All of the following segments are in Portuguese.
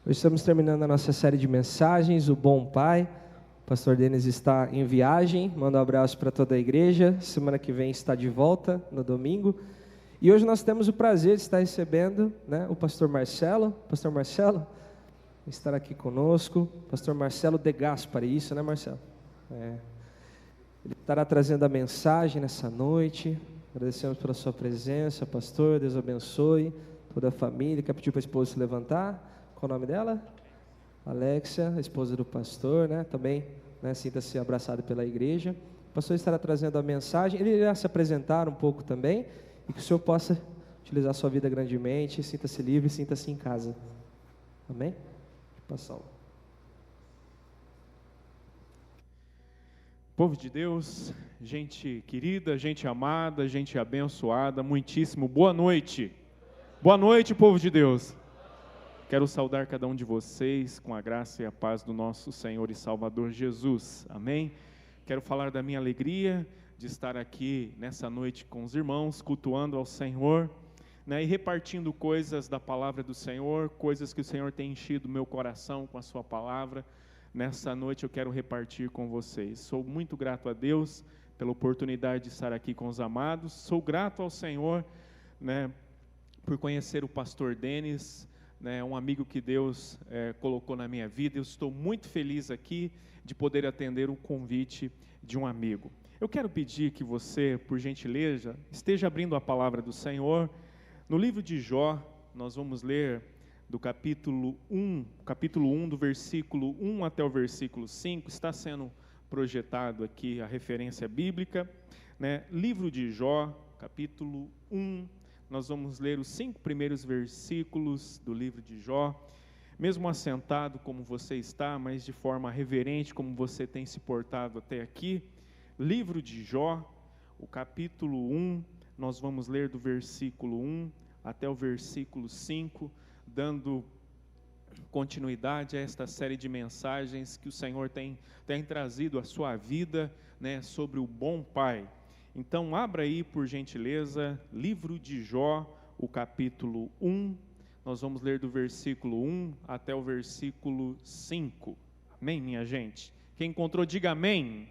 Hoje estamos terminando a nossa série de mensagens, o Bom Pai. O pastor Denis está em viagem, manda um abraço para toda a igreja. Semana que vem está de volta, no domingo. E hoje nós temos o prazer de estar recebendo, o pastor Marcelo. Pastor Marcelo estará aqui conosco. Pastor Marcelo de Gaspari, isso, né, Marcelo? Ele estará trazendo a mensagem nessa noite. Agradecemos pela sua presença, pastor. Deus abençoe toda a família. Quer pedir para a esposa se levantar? Qual o nome dela? Alexia, a esposa do pastor, também, sinta-se abraçado pela igreja. O pastor estará trazendo a mensagem, ele irá se apresentar um pouco também, e que o senhor possa utilizar a sua vida grandemente, sinta-se livre, sinta-se em casa. Amém? Passar. Povo de Deus, gente querida, gente amada, gente abençoada, muitíssimo boa noite. Boa noite, povo de Deus. Quero saudar cada um de vocês com a graça e a paz do nosso Senhor e Salvador Jesus. Amém? Quero falar da minha alegria de estar aqui nessa noite com os irmãos, cultuando ao Senhor, e repartindo coisas da palavra do Senhor, coisas que o Senhor tem enchido o meu coração com a sua palavra. Nessa noite eu quero repartir com vocês. Sou muito grato a Deus pela oportunidade de estar aqui com os amados. Sou grato ao Senhor, por conhecer o pastor Denis, um amigo que Deus colocou na minha vida. Eu estou muito feliz aqui de poder atender o convite de um amigo. Eu quero pedir que você, por gentileza, esteja abrindo a palavra do Senhor. No livro de Jó, nós vamos ler do capítulo 1, do versículo 1 até o versículo 5, está sendo projetado aqui a referência bíblica, Livro de Jó, capítulo 1, nós vamos ler os 5 primeiros versículos do livro de Jó, mesmo assentado como você está, mas de forma reverente como você tem se portado até aqui. Livro de Jó, o capítulo 1, nós vamos ler do versículo 1 até o versículo 5, dando continuidade a esta série de mensagens que o Senhor tem trazido à sua vida, sobre o bom Pai. Então, abra aí, por gentileza, livro de Jó, o capítulo 1, nós vamos ler do versículo 1 até o versículo 5. Amém, minha gente? Quem encontrou, diga amém.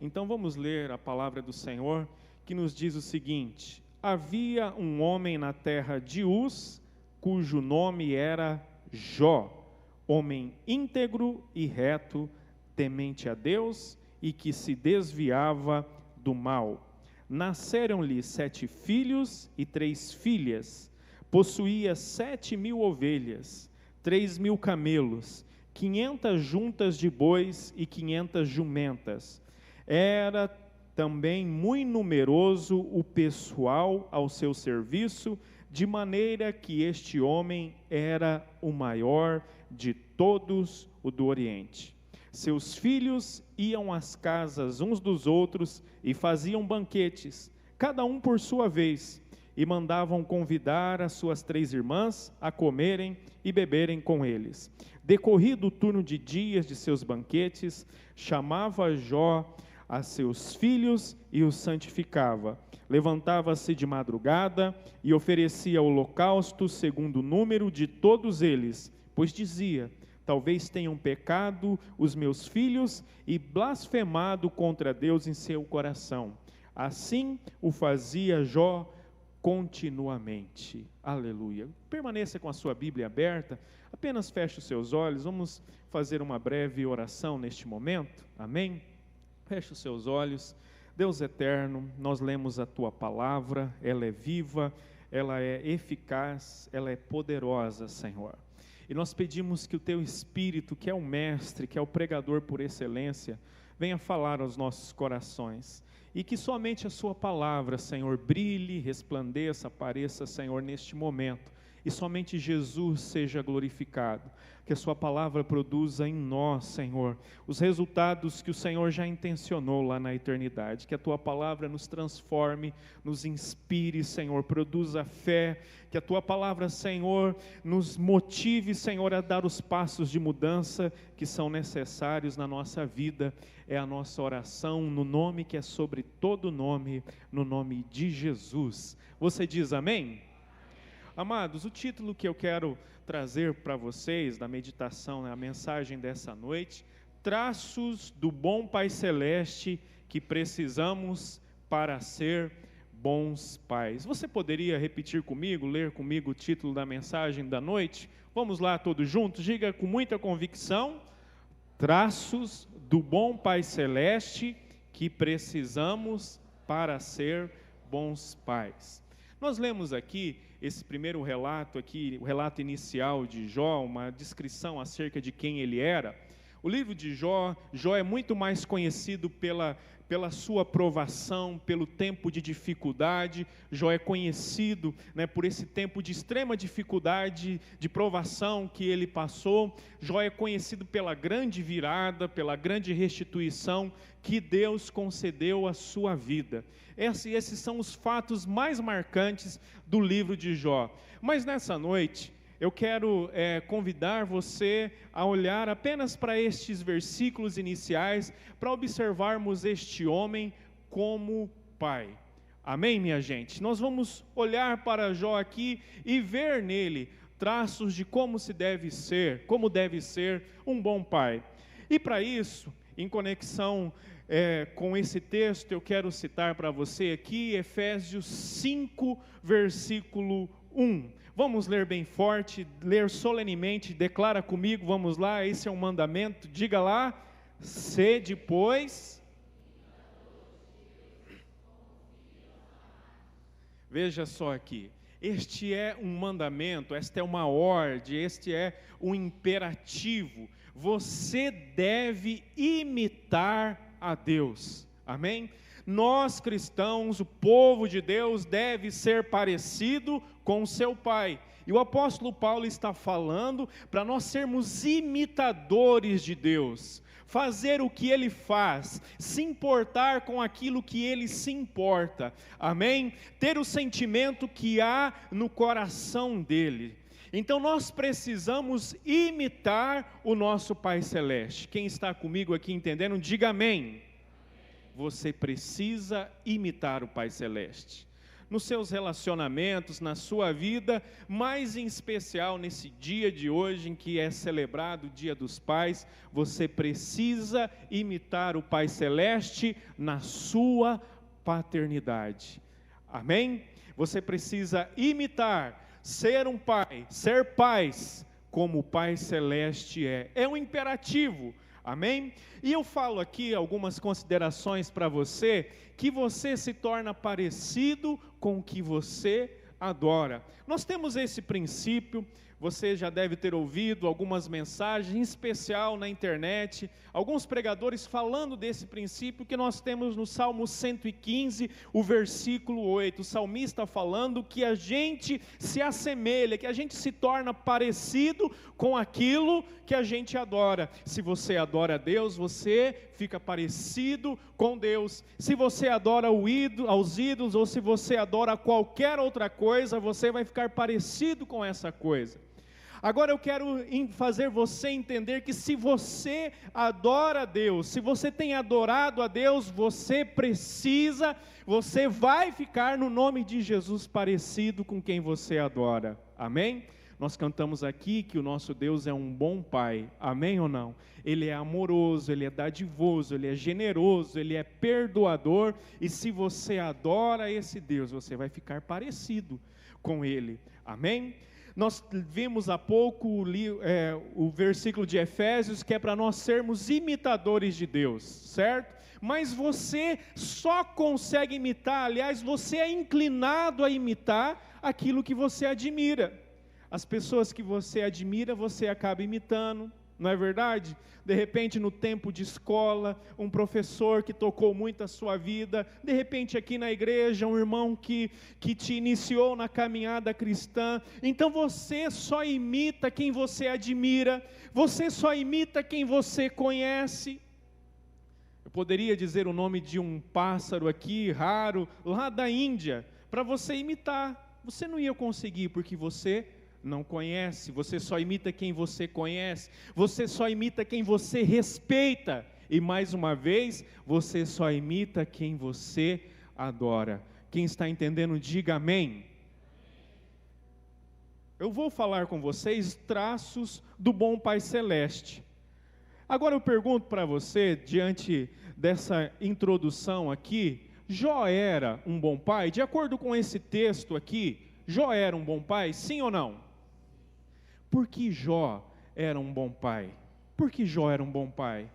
Então, vamos ler a palavra do Senhor, que nos diz o seguinte: havia um homem na terra de Uz, cujo nome era Jó, homem íntegro e reto, temente a Deus e que se desviava do mal. Nasceram-lhe 7 filhos e 3 filhas. Possuía 7.000 ovelhas, 3.000 camelos, 500 juntas de bois e 500 jumentas. Era também muito numeroso o pessoal ao seu serviço, de maneira que este homem era o maior de todos o do Oriente. Seus filhos iam às casas uns dos outros e faziam banquetes, cada um por sua vez, e mandavam convidar as suas 3 irmãs a comerem e beberem com eles. Decorrido o turno de dias de seus banquetes, chamava Jó a seus filhos e os santificava. Levantava-se de madrugada e oferecia holocausto segundo o número de todos eles, pois dizia: talvez tenham pecado os meus filhos e blasfemado contra Deus em seu coração. Assim o fazia Jó continuamente. Aleluia. Permaneça com a sua Bíblia aberta, apenas feche os seus olhos, vamos fazer uma breve oração neste momento. Amém? Feche os seus olhos. Deus eterno, nós lemos a Tua palavra, ela é viva, ela é eficaz, ela é poderosa, Senhor. E nós pedimos que o Teu Espírito, que é o Mestre, que é o pregador por excelência, venha falar aos nossos corações. E que somente a Sua palavra, Senhor, brilhe, resplandeça, apareça, Senhor, neste momento. E somente Jesus seja glorificado. Que a Sua palavra produza em nós, Senhor, os resultados que o Senhor já intencionou lá na eternidade. Que a Tua palavra nos transforme, nos inspire, Senhor, produza fé. Que a Tua palavra, Senhor, nos motive, Senhor, a dar os passos de mudança que são necessários na nossa vida. É a nossa oração no nome que é sobre todo nome, no nome de Jesus. Você diz amém? Amados, o título que eu quero trazer para vocês, da meditação, a mensagem dessa noite, traços do bom Pai Celeste que precisamos para ser bons pais. Você poderia repetir comigo, ler comigo o título da mensagem da noite? Vamos lá todos juntos, diga com muita convicção: traços do bom Pai Celeste que precisamos para ser bons pais. Nós lemos aqui esse primeiro relato aqui, o relato inicial de Jó, uma descrição acerca de quem ele era. O livro de Jó é muito mais conhecido pela sua provação, pelo tempo de dificuldade. Jó é conhecido, por esse tempo de extrema dificuldade, de provação que ele passou. Jó é conhecido pela grande virada, pela grande restituição que Deus concedeu à sua vida. Esses são os fatos mais marcantes do livro de Jó. Mas nessa noite, eu quero convidar você a olhar apenas para estes versículos iniciais, para observarmos este homem como pai. Amém, minha gente? Nós vamos olhar para Jó aqui e ver nele traços de como deve ser um bom pai. E para isso, em conexão com esse texto, eu quero citar para você aqui Efésios 5, versículo 1. Vamos ler bem forte, ler solenemente, declara comigo, vamos lá, esse é um mandamento, diga lá: sede, pois. Veja só aqui, este é um mandamento, esta é uma ordem, este é um imperativo. Você deve imitar a Deus, amém? Nós cristãos, o povo de Deus, deve ser parecido com seu pai. E o apóstolo Paulo está falando para nós sermos imitadores de Deus, fazer o que ele faz, se importar com aquilo que ele se importa, amém? Ter o sentimento que há no coração dele. Então nós precisamos imitar o nosso Pai Celeste. Quem está comigo aqui entendendo, diga amém. Você precisa imitar o Pai Celeste. Nos seus relacionamentos, na sua vida, mais em especial nesse dia de hoje em que é celebrado o Dia dos Pais, você precisa imitar o Pai Celeste na sua paternidade. Amém? Você precisa imitar, ser um pai, ser pais, como o Pai Celeste é. É um imperativo. Amém? E eu falo aqui algumas considerações para você, que você se torna parecido com o que você adora. Nós temos esse princípio, você já deve ter ouvido algumas mensagens, em especial na internet, alguns pregadores falando desse princípio que nós temos no Salmo 115, o versículo 8, o salmista falando que a gente se assemelha, que a gente se torna parecido com aquilo que a gente adora. Se você adora a Deus, você fica parecido com Deus. Se você adora aos ídolos, ou se você adora qualquer outra coisa, você vai ficar parecido com essa coisa. Agora eu quero fazer você entender que se você adora a Deus, se você tem adorado a Deus, você vai ficar no nome de Jesus parecido com quem você adora, amém? Nós cantamos aqui que o nosso Deus é um bom Pai, amém ou não? Ele é amoroso, Ele é dadivoso, Ele é generoso, Ele é perdoador, e se você adora esse Deus, você vai ficar parecido com Ele, amém? Nós vimos há pouco o versículo de Efésios, que é para nós sermos imitadores de Deus, certo? Mas você só consegue imitar, aliás, você é inclinado a imitar aquilo que você admira. As pessoas que você admira, você acaba imitando, não é verdade? De repente no tempo de escola, um professor que tocou muito a sua vida, de repente aqui na igreja, um irmão que te iniciou na caminhada cristã. Então você só imita quem você admira, você só imita quem você conhece. Eu poderia dizer o nome de um pássaro aqui, raro, lá da Índia, para você imitar. Você não ia conseguir, porque você não conhece, você só imita quem você conhece, você só imita quem você respeita, e mais uma vez, você só imita quem você adora. Quem está entendendo, diga amém. eu vou falar com vocês traços do bom Pai Celeste. Agora eu pergunto para você, diante dessa introdução aqui, Jó era um bom pai? De acordo com esse texto aqui, Jó era um bom pai, sim ou não? Por que Jó era um bom pai? Por que Jó era um bom pai?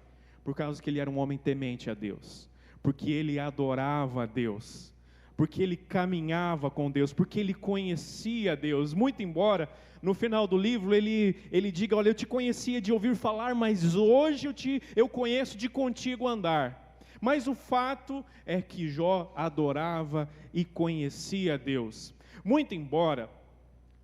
Por causa que ele era um homem temente a Deus, porque ele adorava a Deus, porque ele caminhava com Deus, porque ele conhecia Deus. Muito embora no final do livro ele diga: olha, eu te conhecia de ouvir falar, mas hoje eu conheço de contigo andar. Mas o fato é que Jó adorava e conhecia Deus. Muito embora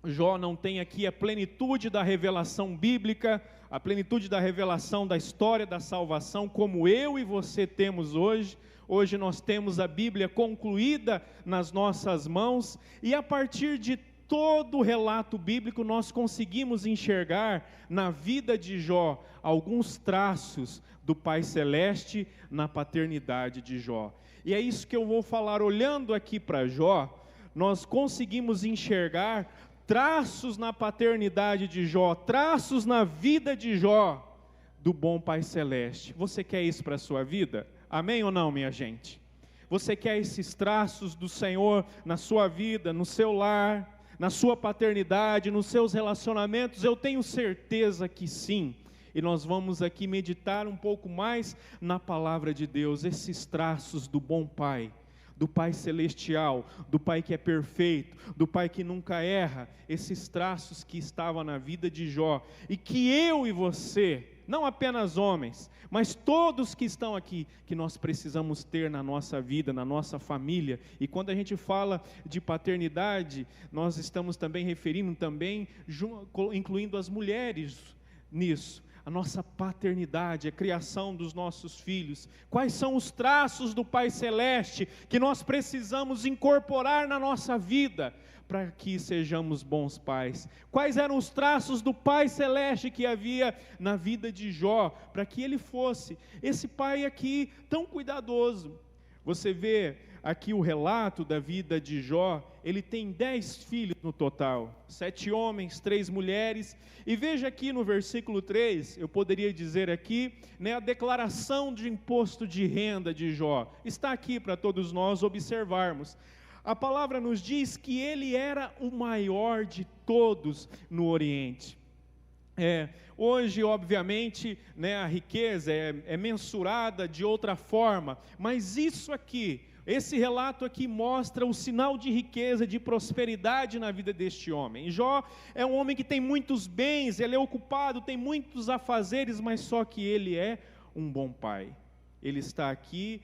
Jó não tenha aqui a plenitude da revelação bíblica, a plenitude da revelação da história da salvação, como eu e você temos hoje. Hoje nós temos a Bíblia concluída nas nossas mãos, e a partir de todo o relato bíblico nós conseguimos enxergar na vida de Jó alguns traços do Pai Celeste na paternidade de Jó. E é isso que eu vou falar. Olhando aqui para Jó, nós conseguimos enxergar traços na paternidade de Jó, traços na vida de Jó, do bom Pai Celeste. Você quer isso para a sua vida? Amém ou não, minha gente? Você quer esses traços do Senhor na sua vida, no seu lar, na sua paternidade, nos seus relacionamentos? Eu tenho certeza que sim. E nós vamos aqui meditar um pouco mais na palavra de Deus, esses traços do bom Pai, do Pai Celestial, do Pai que é perfeito, do Pai que nunca erra, esses traços que estavam na vida de Jó, e que eu e você, não apenas homens, mas todos que estão aqui, que nós precisamos ter na nossa vida, na nossa família. E quando a gente fala de paternidade, nós estamos também referindo incluindo as mulheres nisso. A nossa paternidade, a criação dos nossos filhos. Quais são os traços do Pai Celeste que nós precisamos incorporar na nossa vida para que sejamos bons pais? Quais eram os traços do Pai Celeste que havia na vida de Jó, para que ele fosse esse pai aqui tão cuidadoso? Você vê aqui o relato da vida de Jó. Ele tem 10 filhos no total, 7 homens, 3 mulheres, e veja aqui no versículo 3, eu poderia dizer aqui, a declaração de imposto de renda de Jó, está aqui para todos nós observarmos. A palavra nos diz que ele era o maior de todos no Oriente. Hoje, obviamente, a riqueza é mensurada de outra forma, mas isso aqui, esse relato aqui mostra o sinal de riqueza, de prosperidade na vida deste homem. Jó é um homem que tem muitos bens, ele é ocupado, tem muitos afazeres, mas só que ele é um bom pai. Ele está aqui,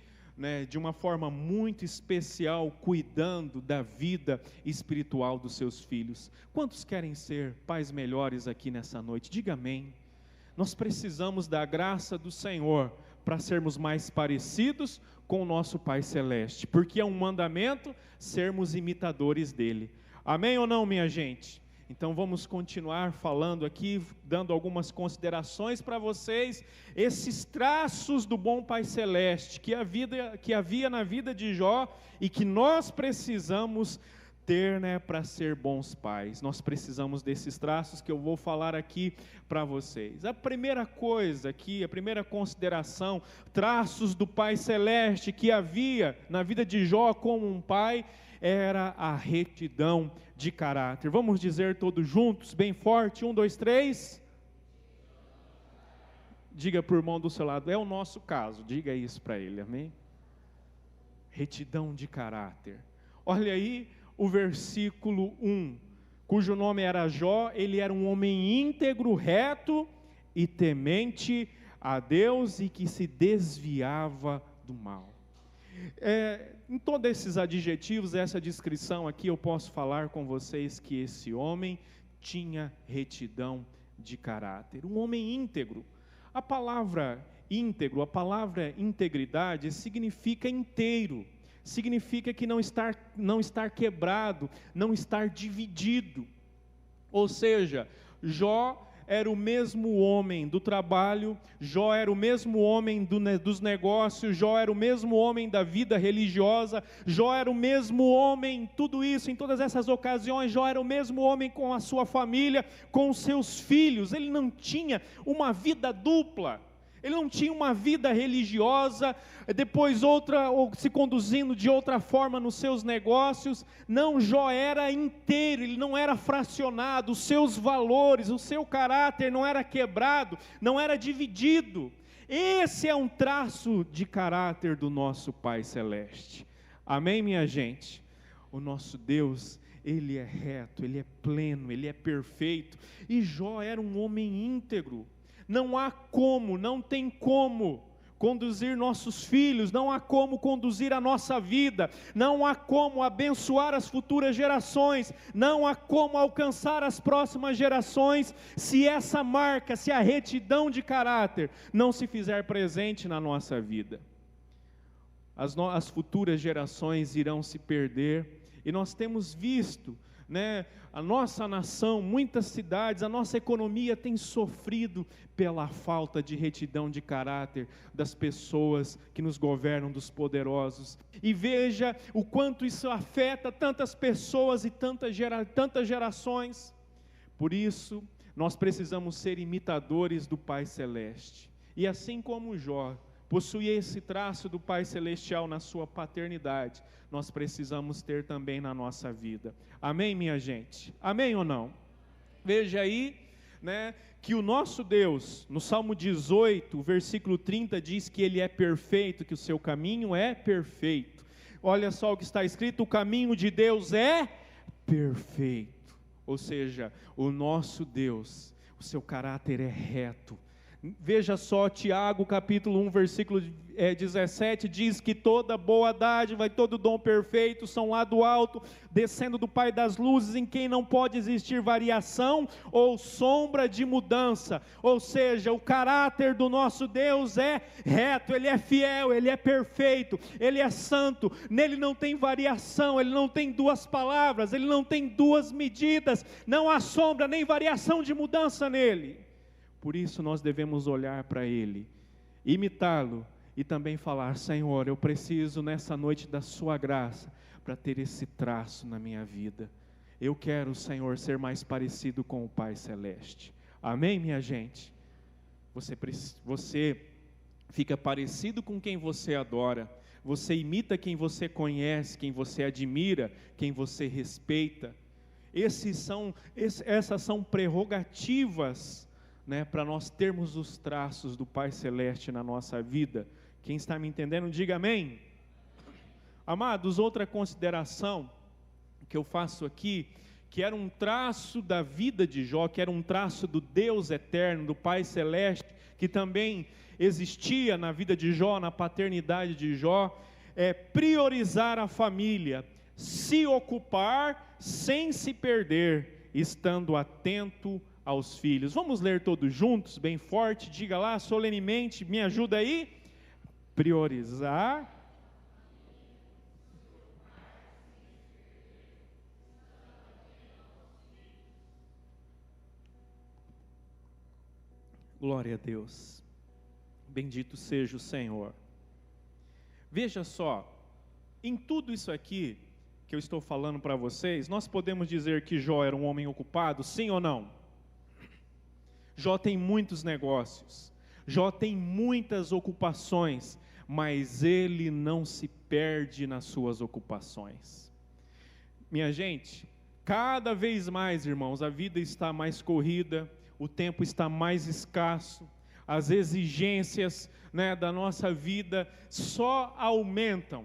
de uma forma muito especial, cuidando da vida espiritual dos seus filhos. Quantos querem ser pais melhores aqui nessa noite? Diga amém. Nós precisamos da graça do Senhor para sermos mais parecidos com o nosso Pai Celeste, porque é um mandamento sermos imitadores dele. Amém ou não, minha gente? Então vamos continuar falando aqui, dando algumas considerações para vocês, esses traços do bom Pai Celeste que havia na vida de Jó e que nós precisamos ter, para ser bons pais. Nós precisamos desses traços que eu vou falar aqui para vocês. A primeira coisa aqui, a primeira consideração, traços do Pai Celeste que havia na vida de Jó como um pai, era a retidão de caráter. Vamos dizer todos juntos, bem forte, 1, 2, 3. Diga para o irmão do seu lado, é o nosso caso, diga isso para ele, amém? Retidão de caráter. Olha aí o versículo 1, cujo nome era Jó. Ele era um homem íntegro, reto e temente a Deus, e que se desviava do mal. Em todos esses adjetivos, essa descrição aqui, eu posso falar com vocês que esse homem tinha retidão de caráter, um homem íntegro. A palavra íntegro, a palavra integridade significa inteiro, significa que não estar quebrado, não estar dividido. Ou seja, Jó era o mesmo homem do trabalho, Jó era o mesmo homem dos negócios, Jó era o mesmo homem da vida religiosa, Jó era o mesmo homem, tudo isso, em todas essas ocasiões, Jó era o mesmo homem com a sua família, com os seus filhos. Ele não tinha uma vida dupla, ele não tinha uma vida religiosa, depois outra, ou se conduzindo de outra forma nos seus negócios. Não, Jó era inteiro, ele não era fracionado, os seus valores, o seu caráter não era quebrado, não era dividido. Esse é um traço de caráter do nosso Pai Celeste. Amém, minha gente? O nosso Deus, Ele é reto, Ele é pleno, Ele é perfeito, e Jó era um homem íntegro. Não há como, não tem como conduzir nossos filhos, não há como conduzir a nossa vida, não há como abençoar as futuras gerações, não há como alcançar as próximas gerações, se essa marca, se a retidão de caráter não se fizer presente na nossa vida. As futuras gerações irão se perder, e nós temos visto, a nossa nação, muitas cidades, a nossa economia tem sofrido pela falta de retidão de caráter das pessoas que nos governam, dos poderosos. E veja o quanto isso afeta tantas pessoas e tantas gerações. Por isso, nós precisamos ser imitadores do Pai Celeste. E assim como Jó possuía esse traço do Pai Celestial na sua paternidade, nós precisamos ter também na nossa vida. Amém, minha gente? Amém ou não? Veja aí, que o nosso Deus, no Salmo 18, versículo 30, diz que Ele é perfeito, que o seu caminho é perfeito. Olha só o que está escrito: o caminho de Deus é perfeito. Ou seja, o nosso Deus, o seu caráter é reto. Veja só, Tiago capítulo 1, versículo 17, diz que toda boa dádiva e todo dom perfeito são lá do alto, descendo do Pai das luzes, em quem não pode existir variação ou sombra de mudança. Ou seja, o caráter do nosso Deus é reto, Ele é fiel, Ele é perfeito, Ele é santo, nele não tem variação, Ele não tem duas palavras, Ele não tem duas medidas, não há sombra nem variação de mudança nele. Por isso nós devemos olhar para Ele, imitá-lo e também falar: Senhor, eu preciso nessa noite da sua graça para ter esse traço na minha vida. Eu quero, Senhor, ser mais parecido com o Pai Celeste. Amém, minha gente? Você fica parecido com quem você adora, você imita quem você conhece, quem você admira, quem você respeita. Essas são prerrogativas, para nós termos os traços do Pai Celeste na nossa vida. Quem está me entendendo, diga amém. Amados, outra consideração que eu faço aqui, que era um traço da vida de Jó, que era um traço do Deus eterno, do Pai Celeste, que também existia na vida de Jó, na paternidade de Jó, é priorizar a família, se ocupar sem se perder, estando atento aos filhos. Vamos ler todos juntos, bem forte, diga lá solenemente, me ajuda aí. Priorizar. Glória a Deus. Bendito seja o Senhor. Veja só, em tudo isso aqui que eu estou falando para vocês, nós podemos dizer que Jó era um homem ocupado, sim ou não? Jó tem muitos negócios, Jó tem muitas ocupações, mas ele não se perde nas suas ocupações. Minha gente, cada vez mais, irmãos, a vida está mais corrida, o tempo está mais escasso, as exigências, da nossa vida só aumentam,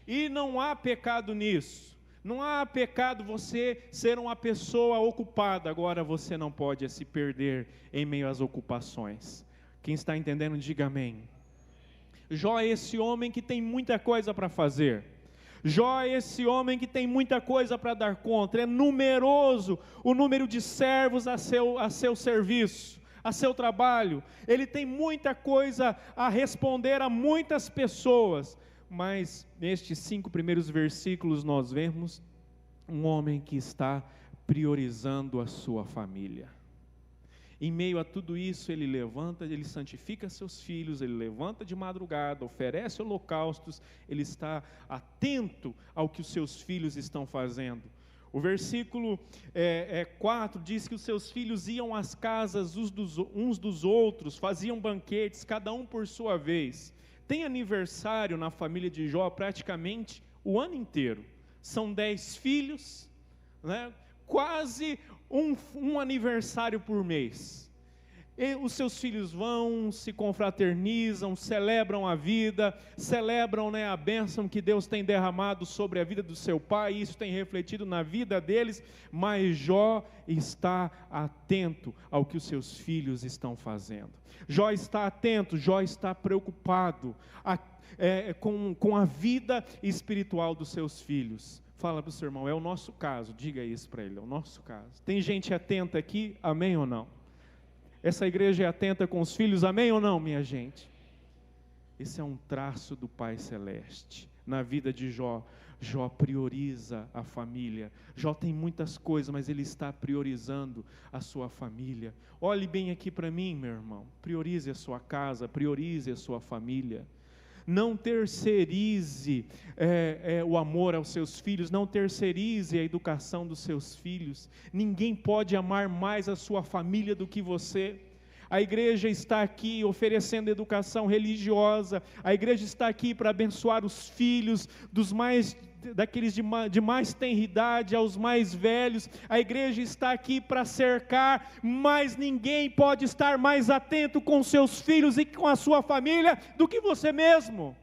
e não há pecado nisso. Não há pecado você ser uma pessoa ocupada, agora você não pode se perder em meio às ocupações. Quem está entendendo, diga amém. Jó é esse homem que tem muita coisa para fazer. Jó é esse homem que tem muita coisa para dar conta. É numeroso o número de servos a seu serviço, a seu trabalho. Ele tem muita coisa a responder a muitas pessoas. Mas nestes 5 primeiros versículos nós vemos um homem que está priorizando a sua família. Em meio a tudo isso, ele levanta, ele santifica seus filhos, ele levanta de madrugada, oferece holocaustos, ele está atento ao que os seus filhos estão fazendo. O versículo 4 diz que os seus filhos iam às casas uns dos outros, faziam banquetes, cada um por sua vez. Tem aniversário na família de Jó praticamente o ano inteiro. São 10 filhos, né? Quase um aniversário por mês. E os seus filhos vão, se confraternizam, celebram a vida, celebram, né, a bênção que Deus tem derramado sobre a vida do seu pai, e isso tem refletido na vida deles, mas Jó está atento ao que os seus filhos estão fazendo. Jó está atento, Jó está preocupado com a vida espiritual dos seus filhos. Fala para o seu irmão, é o nosso caso, diga isso para ele, é o nosso caso. Tem gente atenta aqui, amém ou não? Essa igreja é atenta com os filhos, amém ou não, minha gente? Esse é um traço do Pai Celeste. Na vida de Jó, Jó prioriza a família. Jó tem muitas coisas, mas ele está priorizando a sua família. Olhe bem aqui para mim, meu irmão. Priorize a sua casa, priorize a sua família. Não terceirize o amor aos seus filhos, não terceirize a educação dos seus filhos. Ninguém pode amar mais a sua família do que você. A igreja está aqui oferecendo educação religiosa, a igreja está aqui para abençoar os filhos, daqueles de mais tenridade aos mais velhos. A igreja está aqui para cercar, mas ninguém pode estar mais atento com seus filhos e com a sua família do que você mesmo.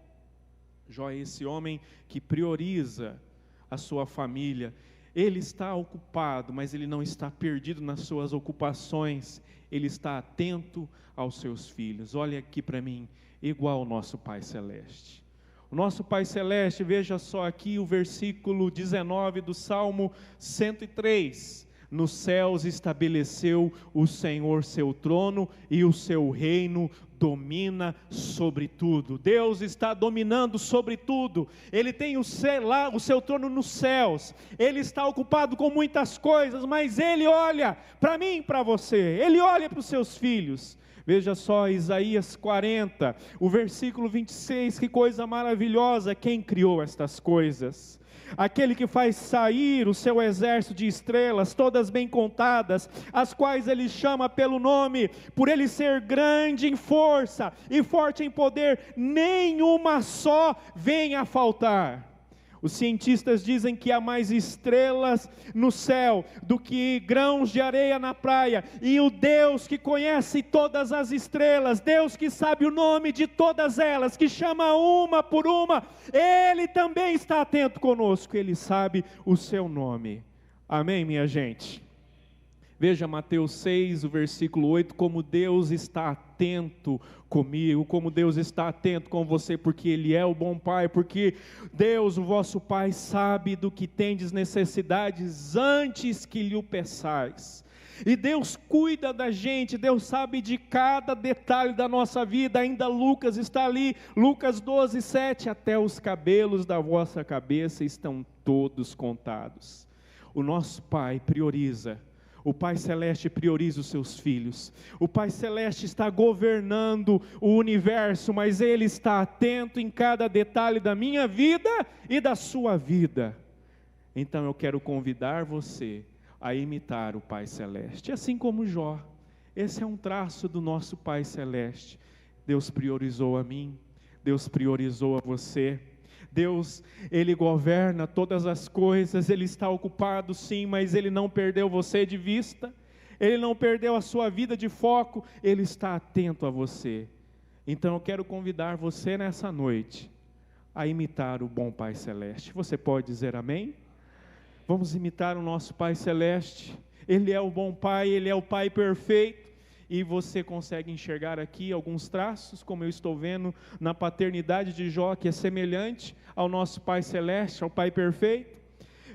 Jó é esse homem que prioriza a sua família. Ele está ocupado, mas ele não está perdido nas suas ocupações. Ele está atento aos seus filhos. Olha aqui para mim, igual ao nosso Pai Celeste. O nosso Pai Celeste, veja só aqui o versículo 19 do Salmo 103. Nos céus estabeleceu o Senhor seu trono e o seu reino domina sobre tudo. Deus está dominando sobre tudo. Ele tem o seu trono nos céus. Ele está ocupado com muitas coisas, mas Ele olha para mim e para você. Ele olha para os seus filhos. Veja só Isaías 40, o versículo 26, que coisa maravilhosa. Quem criou estas coisas? Aquele que faz sair o seu exército de estrelas, todas bem contadas, as quais ele chama pelo nome, por ele ser grande em força e forte em poder, nenhuma só vem a faltar. Os cientistas dizem que há mais estrelas no céu do que grãos de areia na praia, e o Deus que conhece todas as estrelas, Deus que sabe o nome de todas elas, que chama uma por uma, Ele também está atento conosco, Ele sabe o seu nome. Amém, minha gente? Veja Mateus 6, o versículo 8, como Deus está atento comigo, como Deus está atento com você, porque Ele é o bom Pai, porque Deus, o vosso Pai, sabe do que tendes necessidades antes que lhe o peçais. E Deus cuida da gente, Deus sabe de cada detalhe da nossa vida. Ainda Lucas está ali, Lucas 12, 7, até os cabelos da vossa cabeça estão todos contados. O nosso Pai prioriza. O Pai Celeste prioriza os seus filhos. O Pai Celeste está governando o universo, mas Ele está atento em cada detalhe da minha vida e da sua vida. Então eu quero convidar você a imitar o Pai Celeste, assim como Jó. Esse é um traço do nosso Pai Celeste. Deus priorizou a mim, Deus priorizou a você. Deus, Ele governa todas as coisas, Ele está ocupado sim, mas Ele não perdeu você de vista, Ele não perdeu a sua vida de foco, Ele está atento a você. Então eu quero convidar você nessa noite a imitar o bom Pai Celeste. Você pode dizer amém? Vamos imitar o nosso Pai Celeste. Ele é o bom Pai, Ele é o Pai perfeito. E você consegue enxergar aqui alguns traços, como eu estou vendo na paternidade de Jó, que é semelhante ao nosso Pai Celeste, ao Pai perfeito.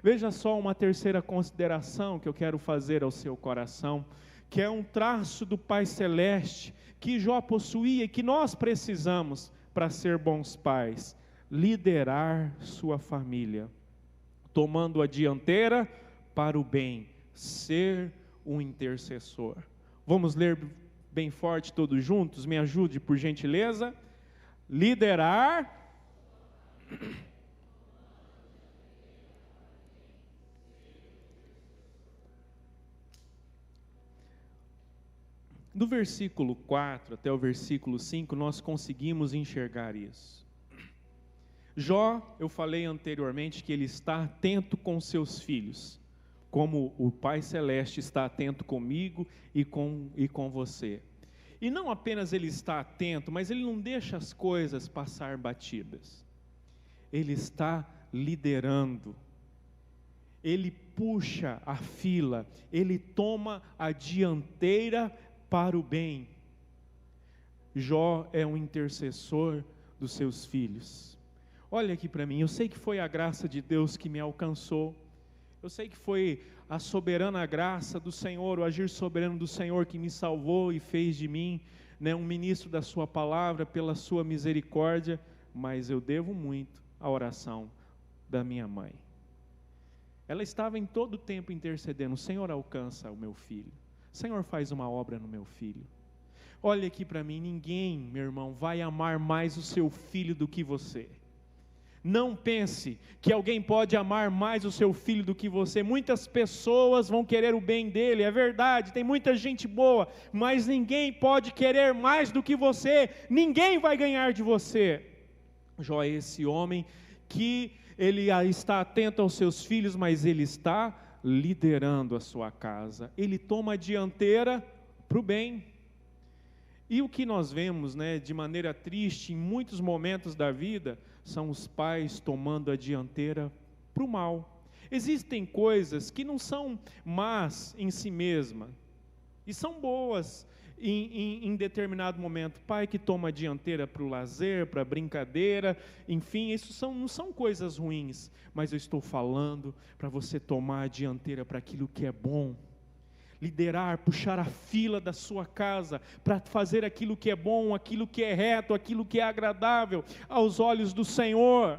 Veja só uma terceira consideração que eu quero fazer ao seu coração, que é um traço do Pai Celeste, que Jó possuía e que nós precisamos para ser bons pais: liderar sua família, tomando a dianteira para o bem, ser um intercessor. Vamos ler bem forte todos juntos? Me ajude, por gentileza. Liderar. Do versículo 4 até o versículo 5, nós conseguimos enxergar isso. Jó, eu falei anteriormente que ele está atento com seus filhos, como o Pai Celeste está atento comigo e com você. E não apenas ele está atento, mas ele não deixa as coisas passar batidas. Ele está liderando. Ele puxa a fila, ele toma a dianteira para o bem. Jó é um intercessor dos seus filhos. Olha aqui para mim, eu sei que foi a graça de Deus que me alcançou, eu sei que foi a soberana graça do Senhor, o agir soberano do Senhor que me salvou e fez de mim, um ministro da sua palavra pela sua misericórdia, mas eu devo muito à oração da minha mãe. Ela estava em todo o tempo intercedendo: Senhor, alcança o meu filho, Senhor, faz uma obra no meu filho. Olha aqui para mim, ninguém, meu irmão, vai amar mais o seu filho do que você. Não pense que alguém pode amar mais o seu filho do que você. Muitas pessoas vão querer o bem dele, é verdade, tem muita gente boa, mas ninguém pode querer mais do que você, ninguém vai ganhar de você. Jó é esse homem que ele está atento aos seus filhos, mas ele está liderando a sua casa, ele toma a dianteira para o bem. E o que nós vemos, de maneira triste, em muitos momentos da vida, são os pais tomando a dianteira para o mal. Existem coisas que não são más em si mesmas, e são boas em determinado momento. Pai que toma a dianteira para o lazer, para a brincadeira, enfim, isso não são coisas ruins, mas eu estou falando para você tomar a dianteira para aquilo que é bom. Liderar, puxar a fila da sua casa, para fazer aquilo que é bom, aquilo que é reto, aquilo que é agradável aos olhos do Senhor.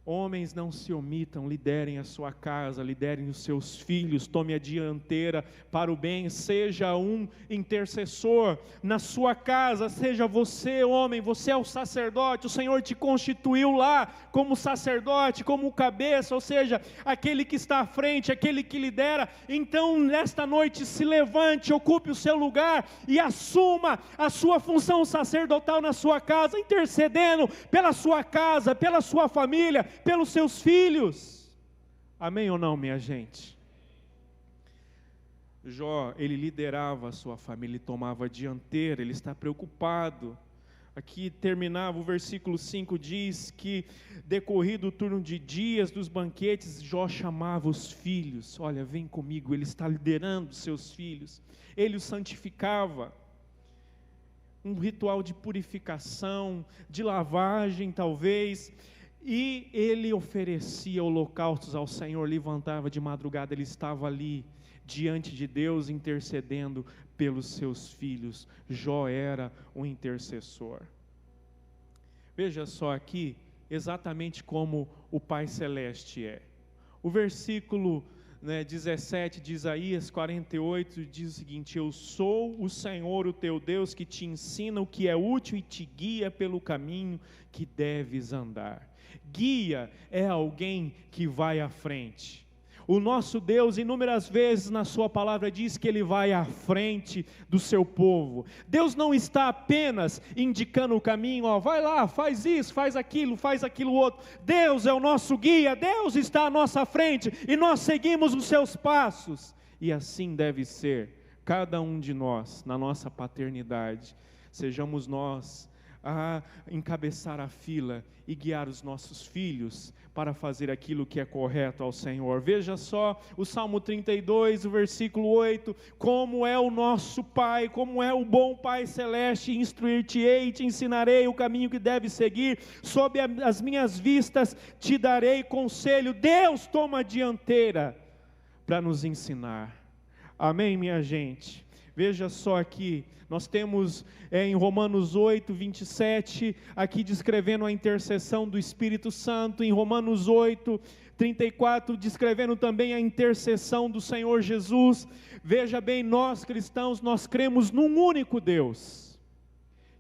Homens, não se omitam, liderem a sua casa, liderem os seus filhos, tome a dianteira para o bem, seja um intercessor na sua casa, seja você, homem, você é o sacerdote, o Senhor te constituiu lá como sacerdote, como cabeça, ou seja, aquele que está à frente, aquele que lidera. Então nesta noite se levante, ocupe o seu lugar e assuma a sua função sacerdotal na sua casa, intercedendo pela sua casa, pela sua família, pelos seus filhos. Amém ou não, minha gente? Jó, ele liderava a sua família, ele tomava a dianteira, ele está preocupado. Aqui terminava o versículo 5, diz que decorrido o turno de dias dos banquetes, Jó chamava os filhos. Olha, vem comigo, ele está liderando os seus filhos, ele os santificava. Um ritual de purificação, de lavagem talvez, e ele oferecia holocaustos ao Senhor, levantava de madrugada, ele estava ali, diante de Deus, intercedendo pelos seus filhos. Jó era um intercessor. Veja só aqui, exatamente como o Pai Celeste é. O versículo 17 de Isaías 48 diz o seguinte: eu sou o Senhor, o teu Deus, que te ensina o que é útil e te guia pelo caminho que deves andar. Guia é alguém que vai à frente. O nosso Deus, inúmeras vezes na sua palavra, diz que Ele vai à frente do seu povo. Deus não está apenas indicando o caminho, vai lá, faz isso, faz aquilo outro. Deus é o nosso guia, Deus está à nossa frente e nós seguimos os seus passos. E assim deve ser, cada um de nós, na nossa paternidade, sejamos nós a encabeçar a fila e guiar os nossos filhos para fazer aquilo que é correto ao Senhor. Veja só o Salmo 32, o versículo 8, como é o nosso Pai, como é o bom Pai Celeste, instruir-te-ei, te ensinarei o caminho que deves seguir, sob as minhas vistas te darei conselho. Deus toma a dianteira para nos ensinar. Amém, minha gente? Veja só aqui, nós temos em Romanos 8, 27, aqui descrevendo a intercessão do Espírito Santo, em Romanos 8, 34, descrevendo também a intercessão do Senhor Jesus. Veja bem, nós cristãos, nós cremos num único Deus,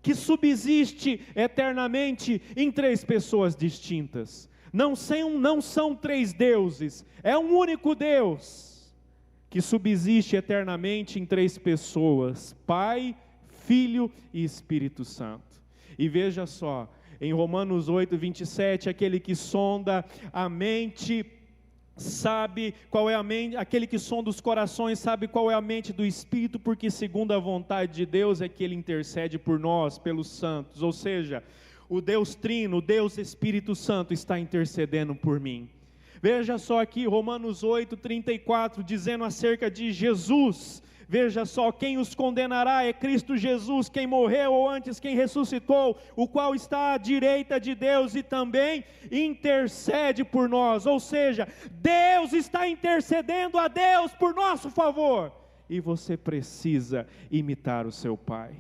que subsiste eternamente em três pessoas distintas. Não são três deuses, é um único Deus, que subsiste eternamente em três pessoas: Pai, Filho e Espírito Santo. E veja só, em Romanos 8, 27, aquele que sonda a mente sabe qual é a mente, aquele que sonda os corações sabe qual é a mente do Espírito, porque segundo a vontade de Deus é que Ele intercede por nós, pelos santos. Ou seja, o Deus Trino, o Deus Espírito Santo está intercedendo por mim. Veja só aqui Romanos 8, 34, dizendo acerca de Jesus. Veja só, quem os condenará é Cristo Jesus, quem morreu ou antes quem ressuscitou, o qual está à direita de Deus e também intercede por nós. Ou seja, Deus está intercedendo a Deus por nosso favor, e você precisa imitar o seu Pai.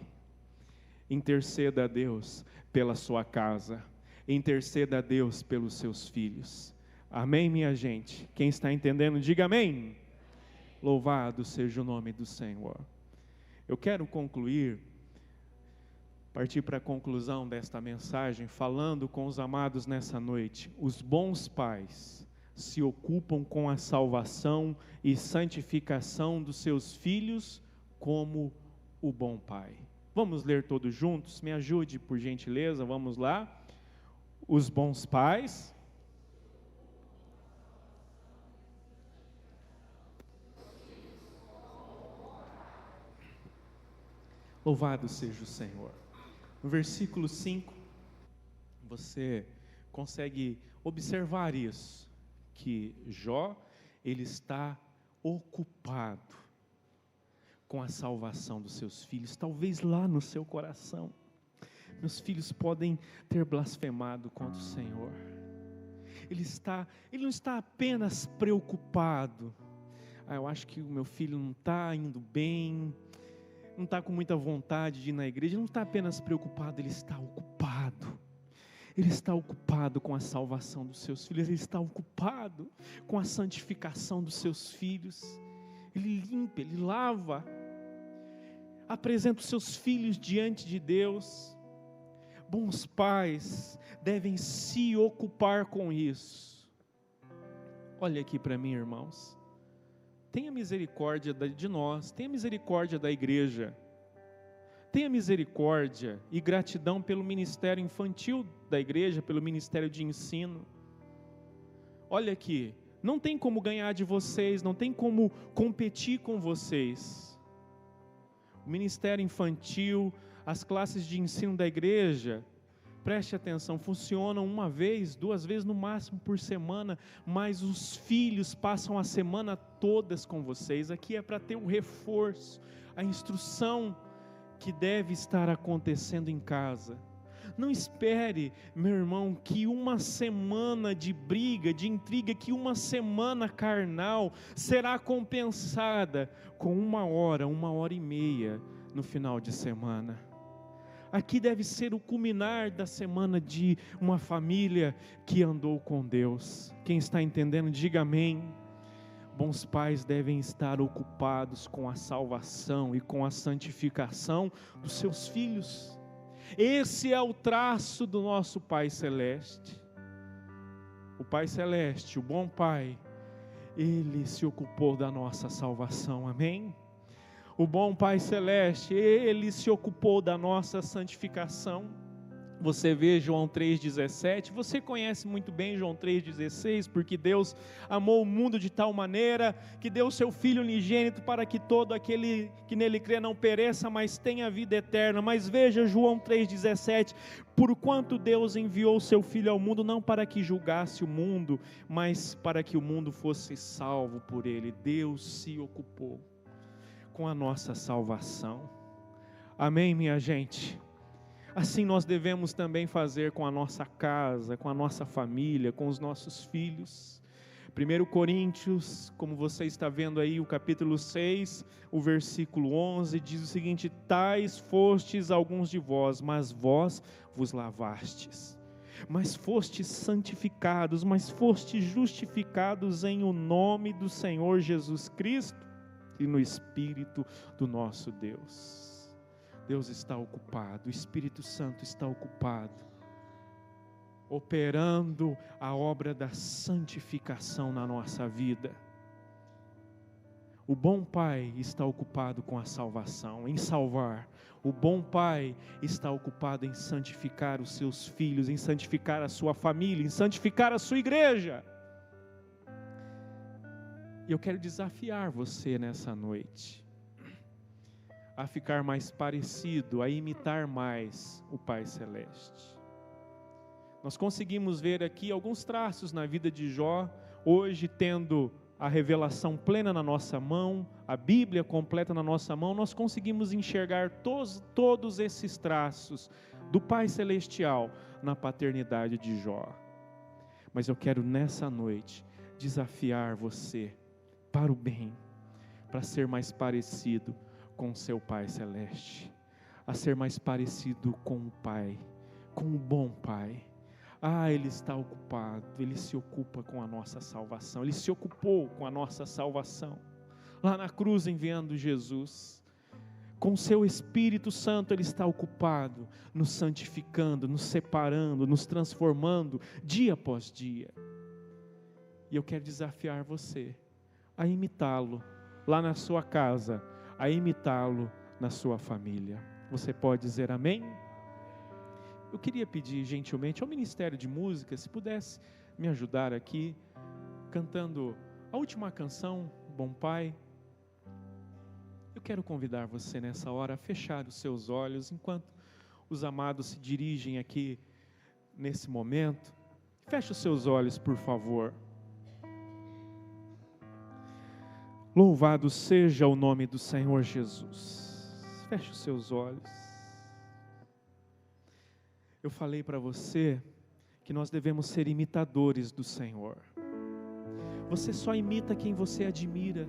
Interceda a Deus pela sua casa, interceda a Deus pelos seus filhos. Amém, minha gente? Quem está entendendo, diga amém. Louvado seja o nome do Senhor. Eu quero partir para a conclusão desta mensagem, falando com os amados nessa noite. Os bons pais se ocupam com a salvação e santificação dos seus filhos como o bom pai. Vamos ler todos juntos? Me ajude, por gentileza, vamos lá. Os bons pais louvado seja o Senhor. No versículo 5, você consegue observar isso, que Jó, ele está ocupado com a salvação dos seus filhos. Talvez lá no seu coração, meus filhos podem ter blasfemado contra o Senhor. Ele não está apenas preocupado. Eu acho que o meu filho não está indo bem, não está com muita vontade de ir na igreja. Ele não está apenas preocupado, ele está ocupado. Ele está ocupado com a salvação dos seus filhos, ele está ocupado com a santificação dos seus filhos. Ele limpa, ele lava, apresenta os seus filhos diante de Deus. Bons pais devem se ocupar com isso. Olha aqui para mim, irmãos. Tenha misericórdia de nós, tenha misericórdia da igreja, tenha misericórdia e gratidão pelo ministério infantil da igreja, pelo ministério de ensino. Olha aqui, não tem como ganhar de vocês, não tem como competir com vocês. O ministério infantil, as classes de ensino da igreja, preste atenção, funcionam uma vez, 2 vezes no máximo por semana, mas os filhos passam a semana todas com vocês. Aqui é para ter um reforço, a instrução que deve estar acontecendo em casa. Não espere, meu irmão, que uma semana de briga, de intriga, que uma semana carnal será compensada com 1 hora, 1h30 no final de semana. Aqui deve ser o culminar da semana de uma família que andou com Deus. Quem está entendendo, diga amém. Bons pais devem estar ocupados com a salvação e com a santificação dos seus filhos. Esse é o traço do nosso Pai Celeste. O Pai Celeste, o bom Pai, Ele se ocupou da nossa salvação, amém? O bom Pai Celeste, Ele se ocupou da nossa santificação. Você vê João 3,17, você conhece muito bem João 3,16, porque Deus amou o mundo de tal maneira, que deu o seu Filho unigênito, para que todo aquele que nele crê não pereça, mas tenha vida eterna. Mas veja João 3,17, porquanto Deus enviou o seu Filho ao mundo, não para que julgasse o mundo, mas para que o mundo fosse salvo por ele. Deus se ocupou com a nossa salvação. Amém, minha gente? Assim nós devemos também fazer com a nossa casa, com a nossa família, com os nossos filhos. 1 Coríntios, como você está vendo aí, o capítulo 6, o versículo 11, diz o seguinte: tais fostes alguns de vós, mas vós vos lavastes, mas fostes santificados, mas fostes justificados em o nome do Senhor Jesus Cristo e no Espírito do nosso Deus. Deus está ocupado, o Espírito Santo está ocupado, operando a obra da santificação na nossa vida. O bom Pai está ocupado com a salvação, em salvar. O bom Pai está ocupado em santificar os seus filhos, em santificar a sua família, em santificar a sua igreja. E eu quero desafiar você nessa noite a ficar mais parecido, a imitar mais o Pai Celeste. Nós conseguimos ver aqui alguns traços na vida de Jó, hoje tendo a revelação plena na nossa mão, a Bíblia completa na nossa mão, nós conseguimos enxergar todos esses traços do Pai Celestial na paternidade de Jó. Mas eu quero nessa noite desafiar você para o bem, para ser mais parecido com o seu Pai Celeste, a ser mais parecido com o Pai, com o bom Pai. Ele está ocupado, Ele se ocupa com a nossa salvação, Ele se ocupou com a nossa salvação, lá na cruz enviando Jesus, com o seu Espírito Santo Ele está ocupado, nos santificando, nos separando, nos transformando, dia após dia. E eu quero desafiar você a imitá-lo, lá na sua casa, a imitá-lo na sua família. Você pode dizer amém? Eu queria pedir gentilmente ao Ministério de Música, se pudesse me ajudar aqui, cantando a última canção, Bom Pai. Eu quero convidar você nessa hora a fechar os seus olhos, enquanto os amados se dirigem aqui nesse momento. Feche os seus olhos, por favor. Louvado seja o nome do Senhor Jesus. Feche os seus olhos. Eu falei para você que nós devemos ser imitadores do Senhor. Você só imita quem você admira.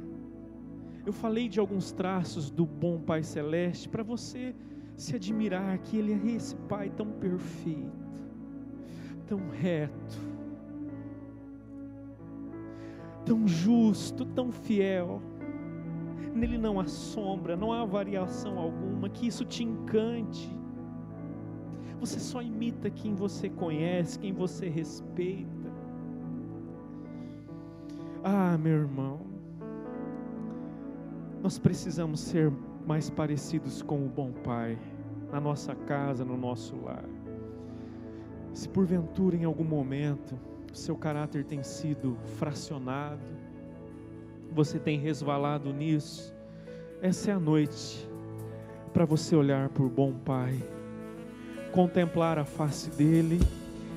Eu falei de alguns traços do bom Pai Celeste para você se admirar que Ele é esse Pai tão perfeito, tão reto, tão justo, tão fiel. Nele não há sombra, não há variação alguma, que isso te encante. Você só imita quem você conhece, quem você respeita. Meu irmão, nós precisamos ser mais parecidos com o bom Pai, na nossa casa, no nosso lar. Se porventura em algum momento o seu caráter tem sido fracionado, você tem resvalado nisso, essa é a noite para você olhar para o bom Pai, contemplar a face dele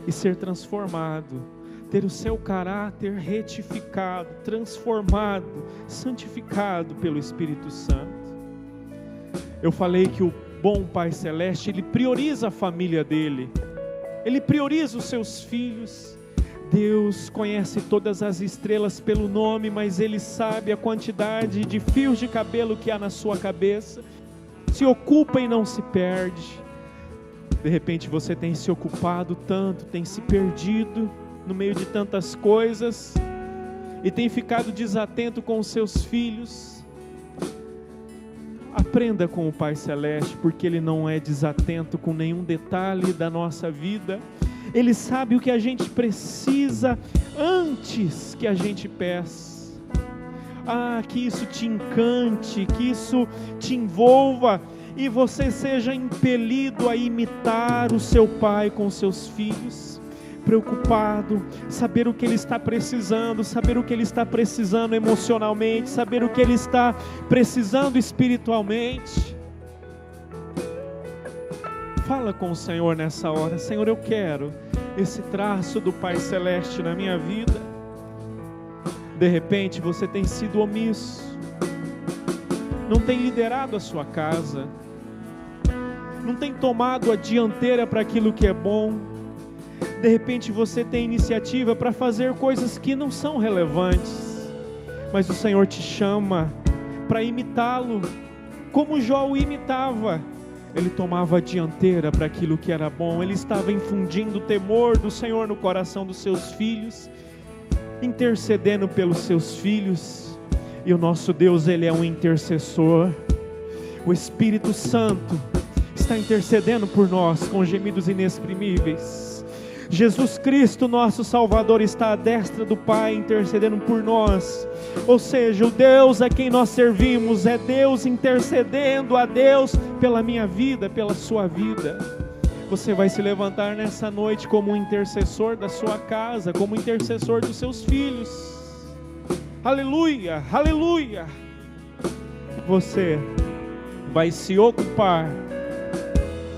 e ser transformado, ter o seu caráter retificado, transformado, santificado pelo Espírito Santo. Eu falei que o bom Pai Celeste, Ele prioriza a família dele, Ele prioriza os seus filhos. Deus conhece todas as estrelas pelo nome, mas Ele sabe a quantidade de fios de cabelo que há na sua cabeça, se ocupa e não se perde. De repente você tem se ocupado tanto, tem se perdido no meio de tantas coisas e tem ficado desatento com os seus filhos. Aprenda com o Pai Celeste, porque Ele não é desatento com nenhum detalhe da nossa vida. Ele sabe o que a gente precisa antes que a gente peça. Que isso te encante, que isso te envolva e você seja impelido a imitar o seu pai com seus filhos, preocupado, saber o que ele está precisando, saber o que ele está precisando emocionalmente, saber o que ele está precisando espiritualmente. Fala com o Senhor nessa hora: Senhor, eu quero esse traço do Pai Celeste na minha vida. De repente você tem sido omisso, não tem liderado a sua casa, não tem tomado a dianteira para aquilo que é bom. De repente você tem iniciativa para fazer coisas que não são relevantes, mas o Senhor te chama para imitá-lo, como Jó o imitava. Ele tomava a dianteira para aquilo que era bom, ele estava infundindo o temor do Senhor no coração dos seus filhos, intercedendo pelos seus filhos. E o nosso Deus, Ele é um intercessor. O Espírito Santo está intercedendo por nós com gemidos inexprimíveis. Jesus Cristo, nosso Salvador, está à destra do Pai intercedendo por nós. Ou seja, o Deus a quem nós servimos é Deus intercedendo a Deus pela minha vida, pela sua vida. Você vai se levantar nessa noite como um intercessor da sua casa, como intercessor dos seus filhos. Aleluia, aleluia. Você vai se ocupar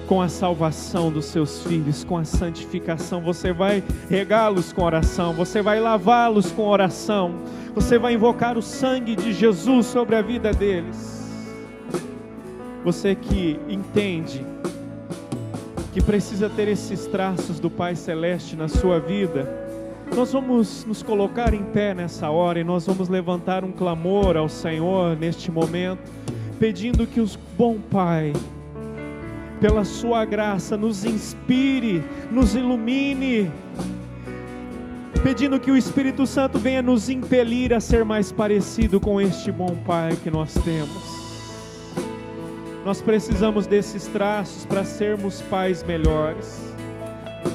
com a salvação dos seus filhos, com a santificação. Você vai regá-los com oração, você vai lavá-los com oração, você vai invocar o sangue de Jesus sobre a vida deles. Você que entende que precisa ter esses traços do Pai Celeste na sua vida, nós vamos nos colocar em pé nessa hora e nós vamos levantar um clamor ao Senhor neste momento, pedindo que o bom Pai, pela sua graça, nos inspire, nos ilumine, pedindo que o Espírito Santo venha nos impelir a ser mais parecido com este bom Pai que nós temos. Nós precisamos desses traços para sermos pais melhores.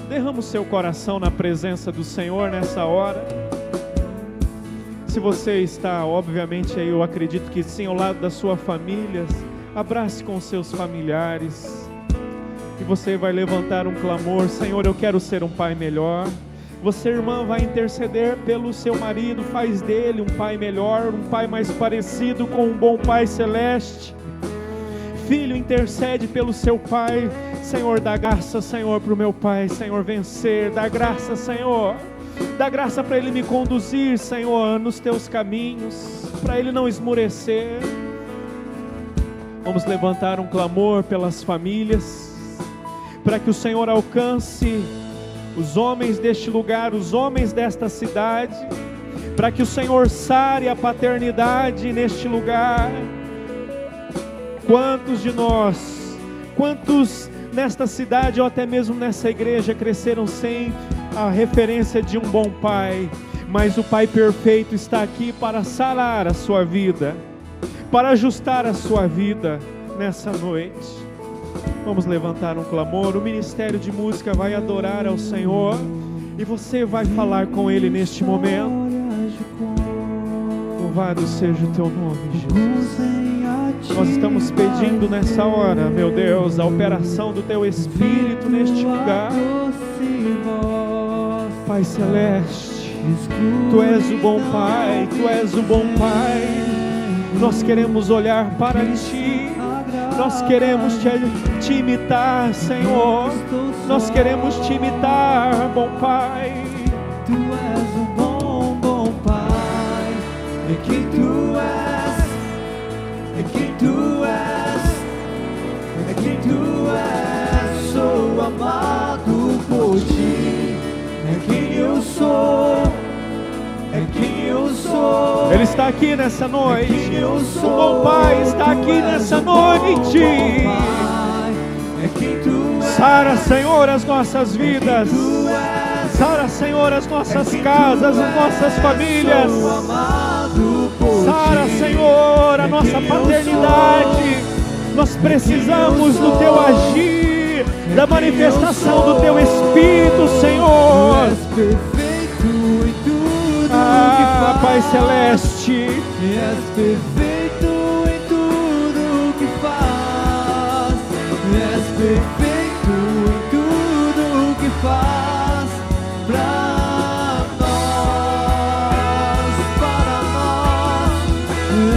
Derrama o seu coração na presença do Senhor nessa hora. Se você está, obviamente, aí eu acredito que sim, ao lado da sua família, abrace com seus familiares. E você vai levantar um clamor: Senhor, eu quero ser um pai melhor. Você, irmã, vai interceder pelo seu marido, faz dele um pai melhor, um pai mais parecido com um bom Pai Celeste. Filho, intercede pelo seu pai. Senhor, dá graça, Senhor, para o meu pai, Senhor, vencer. Dá graça, Senhor. Dá graça para ele me conduzir, Senhor, nos teus caminhos, para ele não esmorecer. Vamos levantar um clamor pelas famílias, para que o Senhor alcance os homens deste lugar, os homens desta cidade, para que o Senhor sare a paternidade neste lugar. Quantos de nós, quantos nesta cidade ou até mesmo nessa igreja cresceram sem a referência de um bom pai, mas o Pai perfeito está aqui para sarar a sua vida, para ajustar a sua vida nessa noite. Vamos levantar um clamor. O Ministério de Música vai adorar ao Senhor e você vai falar com Ele neste momento. Louvado seja o Teu nome, Jesus. Nós estamos pedindo nessa hora, meu Deus, a operação do Teu Espírito neste lugar. Pai Celeste, Tu és o bom Pai, Tu és o bom Pai. Nós queremos olhar para Ti, nós queremos te imitar, Senhor. Nós queremos Te imitar, bom Pai. Tu és o bom Pai, é quem Tu és, é quem Tu és, é quem Tu és. Sou amado por Ti, é quem eu sou, é quem eu sou. Ele está aqui nessa noite. É quem eu sou. O bom Pai está aqui nessa noite. É quem Tu és. Sara, Senhor, as nossas vidas. Sara, Senhor, as nossas casas, as nossas famílias. Sara, Senhor, a nossa paternidade. Nós precisamos do Teu agir, da manifestação do Teu Espírito, Senhor. Ah, Pai Celeste, és perfeito em tudo que faz. És perfeito em tudo que faz para nós.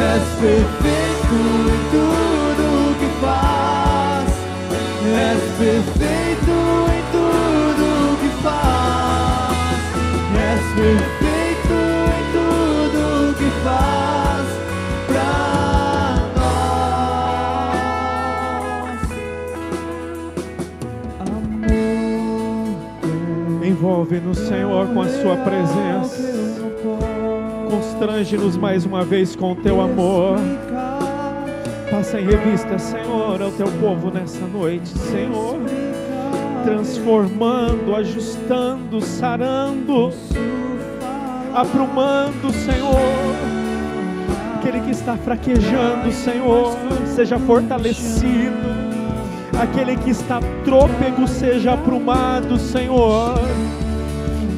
És perfeito em tudo que faz. És perfeito em tudo que faz. És perfeito faz pra nós. Amor. Envolve-nos, Senhor, com a sua presença. Constrange-nos mais uma vez com o teu amor. Passa em revista, Senhor, ao teu povo nessa noite, Senhor. Transformando, ajustando, sarando, aprumando, Senhor. Aquele que está fraquejando, Senhor, seja fortalecido. Aquele que está trôpego, seja aprumado, Senhor.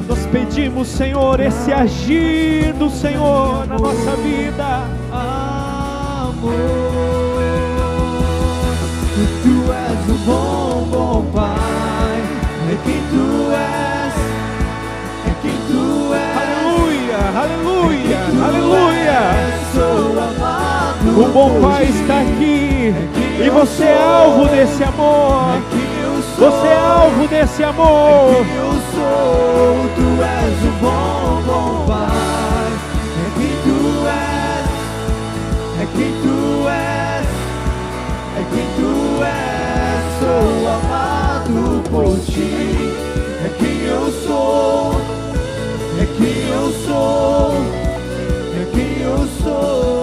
Nós pedimos, Senhor, esse agir do Senhor na nossa vida. Amor, Tu és o bom, bom Pai. É quem Tu és, é quem Tu és. Aleluia, aleluia, aleluia. Sou amado. O bom Pai está aqui. E você é alvo desse amor. Você é alvo desse amor. Eu sou, Tu és o bom, bom Pai. É quem Tu és, é quem Tu és, é quem Tu és. Sou amado por Ti. É quem eu sou, é quem eu sou, é quem eu sou.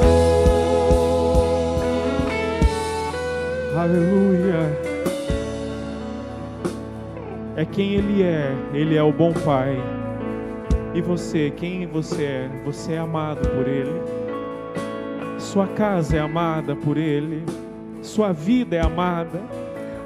Aleluia. É quem Ele é o bom Pai. E você, quem você é? Você é amado por Ele. Sua casa é amada por Ele. Sua vida é amada.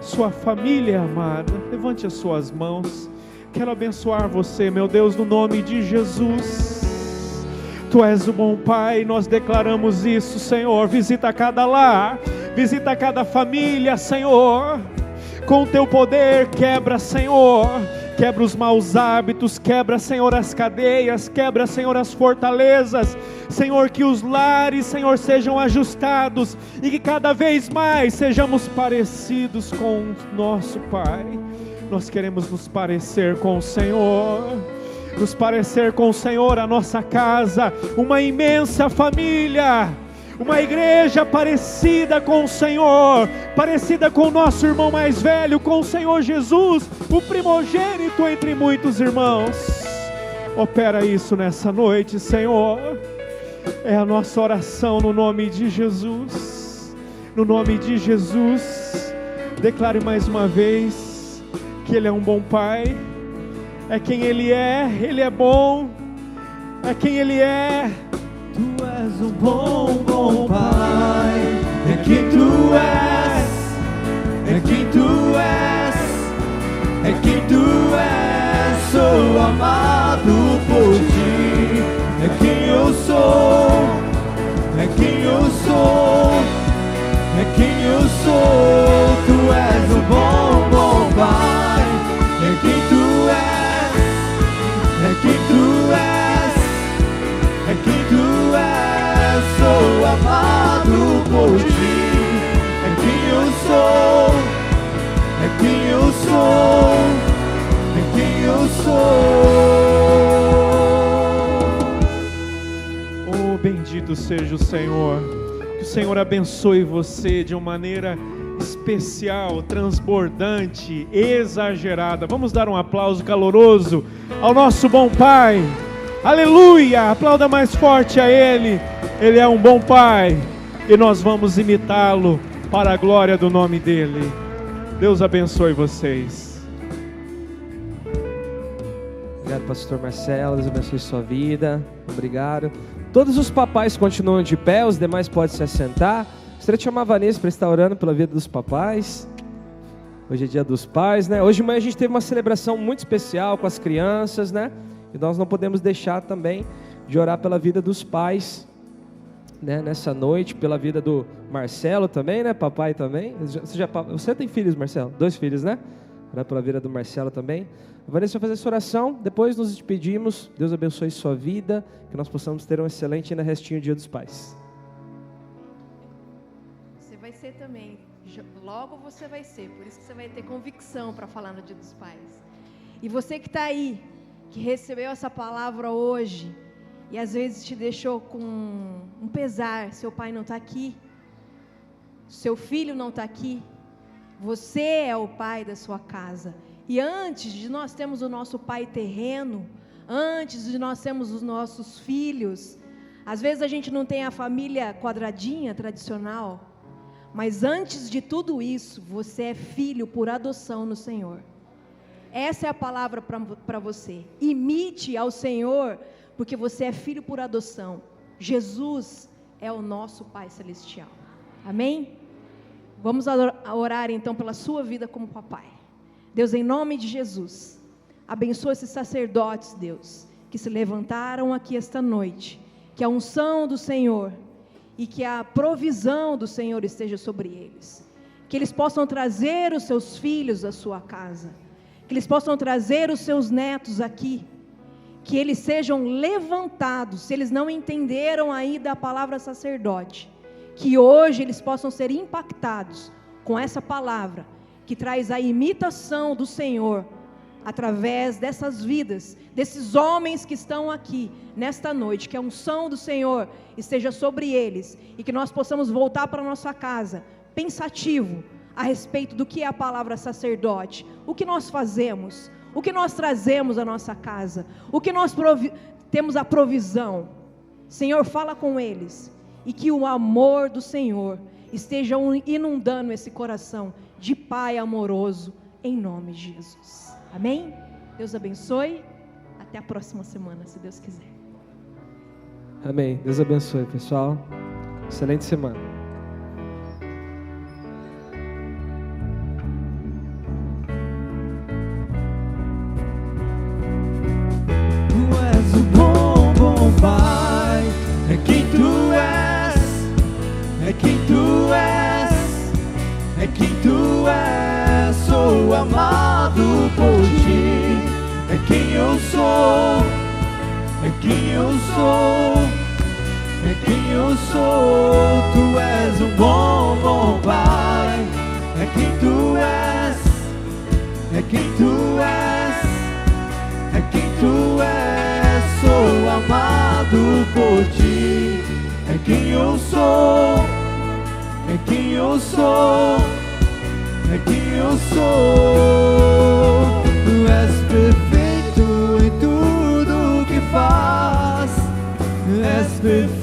Sua família é amada. Levante as suas mãos. Quero abençoar você, meu Deus, no nome de Jesus. Tu és o bom Pai, nós declaramos isso, Senhor. Visita cada lar, visita cada família, Senhor. Com o teu poder, quebra, Senhor. Quebra os maus hábitos, quebra, Senhor, as cadeias, quebra, Senhor, as fortalezas. Senhor, que os lares, Senhor, sejam ajustados e que cada vez mais sejamos parecidos com o nosso Pai. Nós queremos nos parecer com o Senhor. Nos parecer com o Senhor, a nossa casa, uma imensa família. Uma igreja parecida com o Senhor, parecida com o nosso irmão mais velho, com o Senhor Jesus, o primogênito entre muitos irmãos. Opera isso nessa noite, Senhor. É a nossa oração no nome de Jesus. No nome de Jesus, declare mais uma vez que Ele é um bom Pai. É quem Ele é bom. É quem Ele é. Tu és um bom, bom Pai. É quem Tu és, é quem Tu és, é quem Tu és. Sou amado por Ti. É quem eu sou, é quem eu sou, é quem eu sou. Tu és o bom, bom Pai. É quem Tu és, é quem Tu és, é quem Tu és. Sou amado por Ti. É quem eu sou, é quem eu sou, é quem eu sou. Oh, bendito seja o Senhor. Que o Senhor abençoe você de uma maneira especial, transbordante, exagerada. Vamos dar um aplauso caloroso ao nosso bom Pai. Aleluia! Aplauda mais forte a Ele. Ele é um bom Pai e nós vamos imitá-lo para a glória do nome dEle. Deus abençoe vocês. Obrigado, pastor Marcelo. Deus abençoe sua vida. Obrigado. Todos os papais continuam de pé, os demais podem se assentar. Gostaria de chamar a Vanessa para estar orando pela vida dos papais. Hoje é dia dos pais, né? Hoje de manhã a gente teve uma celebração muito especial com as crianças, né? E nós não podemos deixar também de orar pela vida dos pais, né? Nessa noite, pela vida do Marcelo também, né? Papai também. Você tem filhos, Marcelo? 2 filhos, né? Orar pela vida do Marcelo também. A Vanessa vai fazer essa oração, depois nos despedimos. Deus abençoe sua vida, que nós possamos ter um excelente e ainda restinho Dia dos Pais. Você vai ser também, logo você vai ser, por isso que você vai ter convicção para falar no Dia dos Pais. E você que está aí, que recebeu essa palavra hoje, e às vezes te deixou com um pesar, seu pai não está aqui, seu filho não está aqui, você é o pai da sua casa, E antes de nós termos o nosso pai terreno, antes de nós termos os nossos filhos, às vezes a gente não tem a família quadradinha, tradicional, mas antes de tudo isso, você é filho por adoção no Senhor. Essa é a palavra para você. Imite ao Senhor, porque você é filho por adoção. Jesus é o nosso Pai Celestial. Amém? Vamos orar então pela sua vida como papai. Deus, em nome de Jesus, abençoa esses sacerdotes, Deus, que se levantaram aqui esta noite. Que a unção do Senhor e que a provisão do Senhor esteja sobre eles. Que eles possam trazer os seus filhos à sua casa. Que eles possam trazer os seus netos aqui. Que eles sejam levantados, se eles não entenderam ainda a palavra sacerdote. Que hoje eles possam ser impactados com essa palavra, que traz a imitação do Senhor, através dessas vidas, desses homens que estão aqui, nesta noite, que a unção do Senhor esteja sobre eles, e que nós possamos voltar para a nossa casa, pensativo, a respeito do que é a palavra sacerdote, o que nós fazemos, o que nós trazemos à nossa casa, o que nós temos a provisão. Senhor, fala com eles, e que o amor do Senhor esteja inundando esse coração de Pai amoroso, em nome de Jesus. Amém? Deus abençoe. Até a próxima semana, se Deus quiser. Amém. Deus abençoe, pessoal. Excelente semana. Tu és o bom, bom Pai. É quem tu és. É quem tu és. É quem tu és. Sou amado por ti. É quem eu sou. É quem eu sou. É quem eu sou. Tu és um bom, bom Pai. É quem tu és. É quem tu és. É quem tu és. Sou amado por ti. É quem eu sou. É quem eu sou. É quem eu sou. Tu és perfeito em tudo que faz. És perfeito.